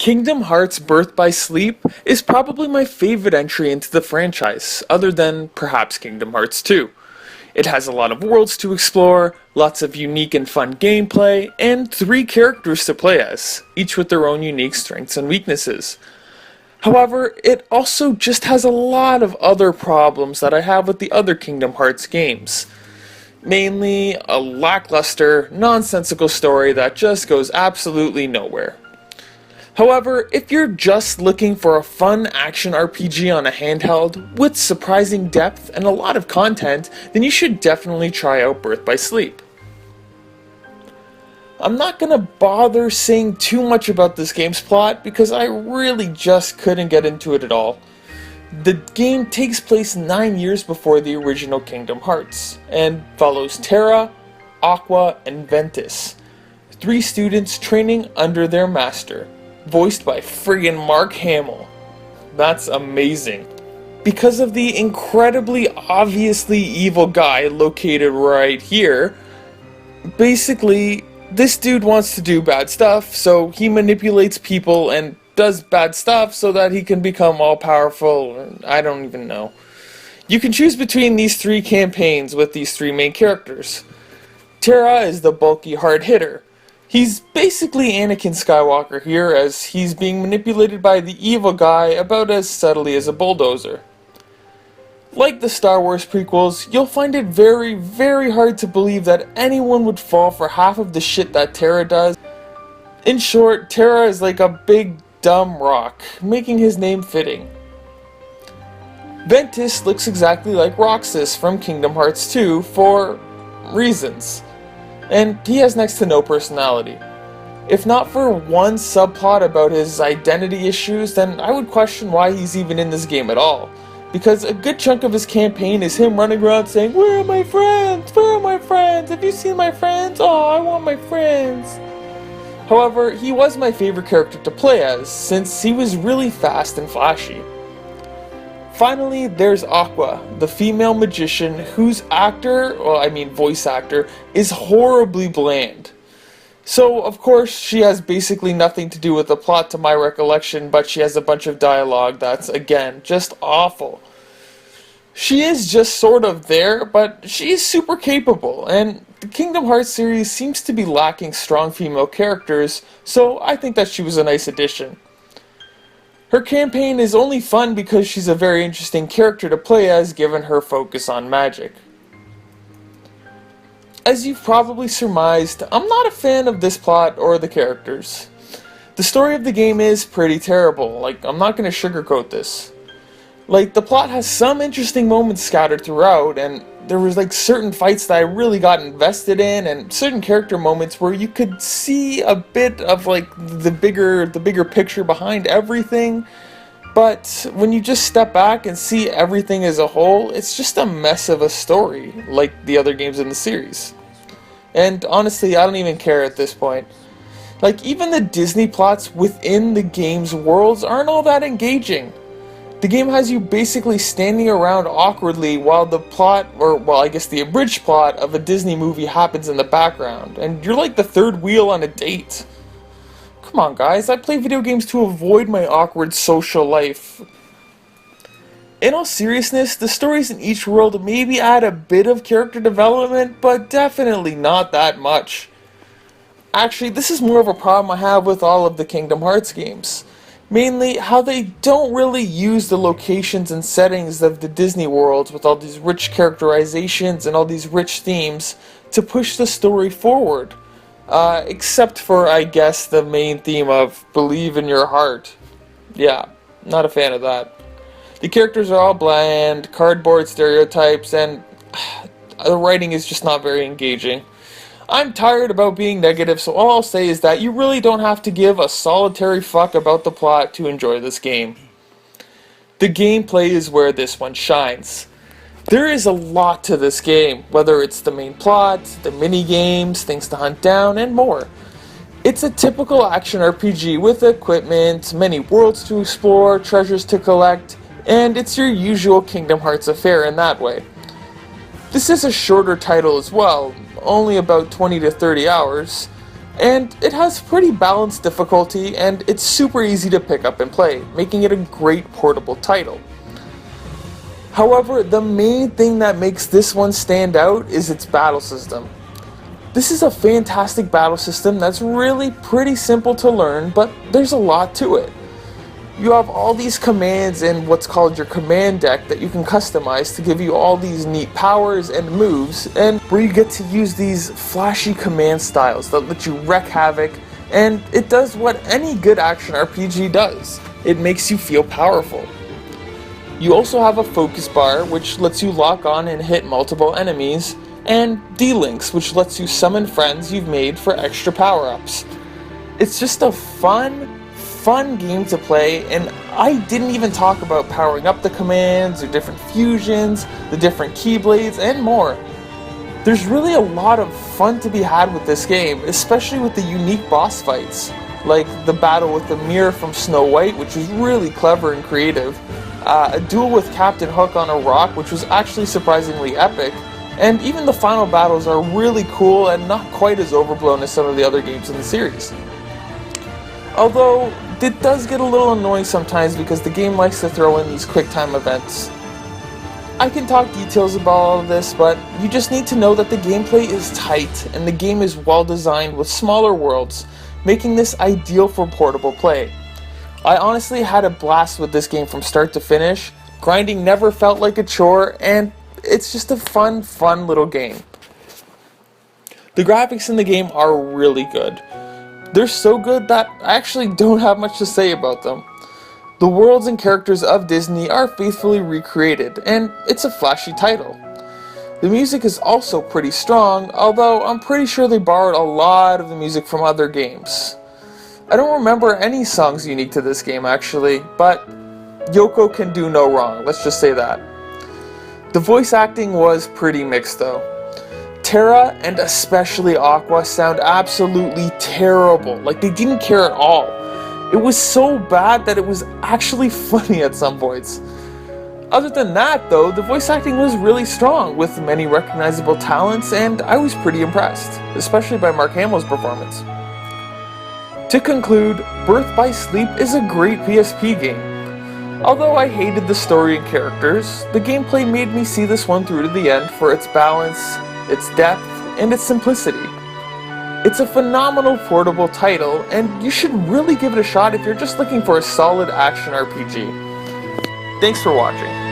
Kingdom Hearts Birth by Sleep is probably my favorite entry into the franchise, other than perhaps Kingdom Hearts 2. It has a lot of worlds to explore, lots of unique and fun gameplay, and 3 characters to play as, each with their own unique strengths and weaknesses. However, it also just has a lot of other problems that I have with the other Kingdom Hearts games. Mainly, a lackluster, nonsensical story that just goes absolutely nowhere. However, if you're just looking for a fun action RPG on a handheld with surprising depth and a lot of content, then you should definitely try out Birth by Sleep. I'm not gonna bother saying too much about this game's plot because I really just couldn't get into it at all. The game takes place 9 years before the original Kingdom Hearts, and follows Terra, Aqua, and Ventus, 3 students training under their master, voiced by friggin' Mark Hamill. That's amazing. Because of the incredibly obviously evil guy located right here, basically, this dude wants to do bad stuff, so he manipulates people and does bad stuff so that he can become all-powerful. I don't even know. You can choose between these 3 campaigns with these 3 main characters. Terra is the bulky hard hitter. He's basically Anakin Skywalker here, as he's being manipulated by the evil guy about as subtly as a bulldozer. Like the Star Wars prequels, you'll find it very, very hard to believe that anyone would fall for half of the shit that Terra does. In short, Terra is like a big, dumb rock, making his name fitting. Ventus looks exactly like Roxas from Kingdom Hearts 2 for reasons. And he has next to no personality. If not for one subplot about his identity issues, then I would question why he's even in this game at all. Because a good chunk of his campaign is him running around saying, "Where are my friends? Where are my friends? Have you seen my friends? Oh, I want my friends." However, he was my favorite character to play as, since he was really fast and flashy. Finally, there's Aqua, the female magician whose voice actor, is horribly bland. So, of course, she has basically nothing to do with the plot to my recollection, but she has a bunch of dialogue that's, again, just awful. She is just sort of there, but she's super capable, and the Kingdom Hearts series seems to be lacking strong female characters, so I think that she was a nice addition. Her campaign is only fun because she's a very interesting character to play as given her focus on magic. As you've probably surmised, I'm not a fan of this plot or the characters. The story of the game is pretty terrible, I'm not going to sugarcoat this. The plot has some interesting moments scattered throughout, and there was certain fights that I really got invested in, and certain character moments where you could see a bit of the bigger picture behind everything. But when you just step back and see everything as a whole, it's just a mess of a story, like the other games in the series. And honestly, I don't even care at this point. Even the Disney plots within the game's worlds aren't all that engaging. The game has you basically standing around awkwardly while the plot, the abridged plot of a Disney movie happens in the background, and you're like the third wheel on a date. Come on guys, I play video games to avoid my awkward social life. In all seriousness, the stories in each world maybe add a bit of character development, but definitely not that much. Actually, this is more of a problem I have with all of the Kingdom Hearts games. Mainly, how they don't really use the locations and settings of the Disney worlds with all these rich characterizations and all these rich themes to push the story forward. Except for, I guess, the main theme of believe in your heart. Yeah, not a fan of that. The characters are all bland, cardboard stereotypes, and the writing is just not very engaging. I'm tired about being negative, so all I'll say is that you really don't have to give a solitary fuck about the plot to enjoy this game. The gameplay is where this one shines. There is a lot to this game, whether it's the main plot, the mini-games, things to hunt down, and more. It's a typical action RPG with equipment, many worlds to explore, treasures to collect, and it's your usual Kingdom Hearts affair in that way. This is a shorter title as well, only about 20 to 30 hours, And it has pretty balanced difficulty, and it's super easy to pick up and play, making it a great portable title. However, the main thing that makes this one stand out is its battle system. This is a fantastic battle system that's really pretty simple to learn, but there's a lot to it. You have all these commands in what's called your command deck that you can customize to give you all these neat powers and moves, and where you get to use these flashy command styles that let you wreak havoc, and it does what any good action RPG does. It makes you feel powerful. You also have a focus bar, which lets you lock on and hit multiple enemies, and D-Links, which lets you summon friends you've made for extra power-ups. It's just a fun game to play, and I didn't even talk about powering up the commands, or different fusions, the different keyblades, and more. There's really a lot of fun to be had with this game, especially with the unique boss fights, like the battle with the mirror from Snow White, which was really clever and creative, a duel with Captain Hook on a rock, which was actually surprisingly epic, and even the final battles are really cool and not quite as overblown as some of the other games in the series. Although, it does get a little annoying sometimes because the game likes to throw in these quick time events. I can talk details about all of this, but you just need to know that the gameplay is tight and the game is well designed with smaller worlds, making this ideal for portable play. I honestly had a blast with this game from start to finish. Grinding never felt like a chore, and it's just a fun little game. The graphics in the game are really good. They're so good that I actually don't have much to say about them. The worlds and characters of Disney are faithfully recreated, and it's a flashy title. The music is also pretty strong, although I'm pretty sure they borrowed a lot of the music from other games. I don't remember any songs unique to this game actually, but Yoko can do no wrong, let's just say that. The voice acting was pretty mixed though. Terra, and especially Aqua, sound absolutely terrible. Like, they didn't care at all. It was so bad that it was actually funny at some points. Other than that, though, the voice acting was really strong, with many recognizable talents, and I was pretty impressed, especially by Mark Hamill's performance. To conclude, Birth by Sleep is a great PSP game. Although I hated the story and characters, the gameplay made me see this one through to the end for its balance, its depth, and its simplicity. It's a phenomenal portable title, and you should really give it a shot if you're just looking for a solid action RPG. Thanks for watching.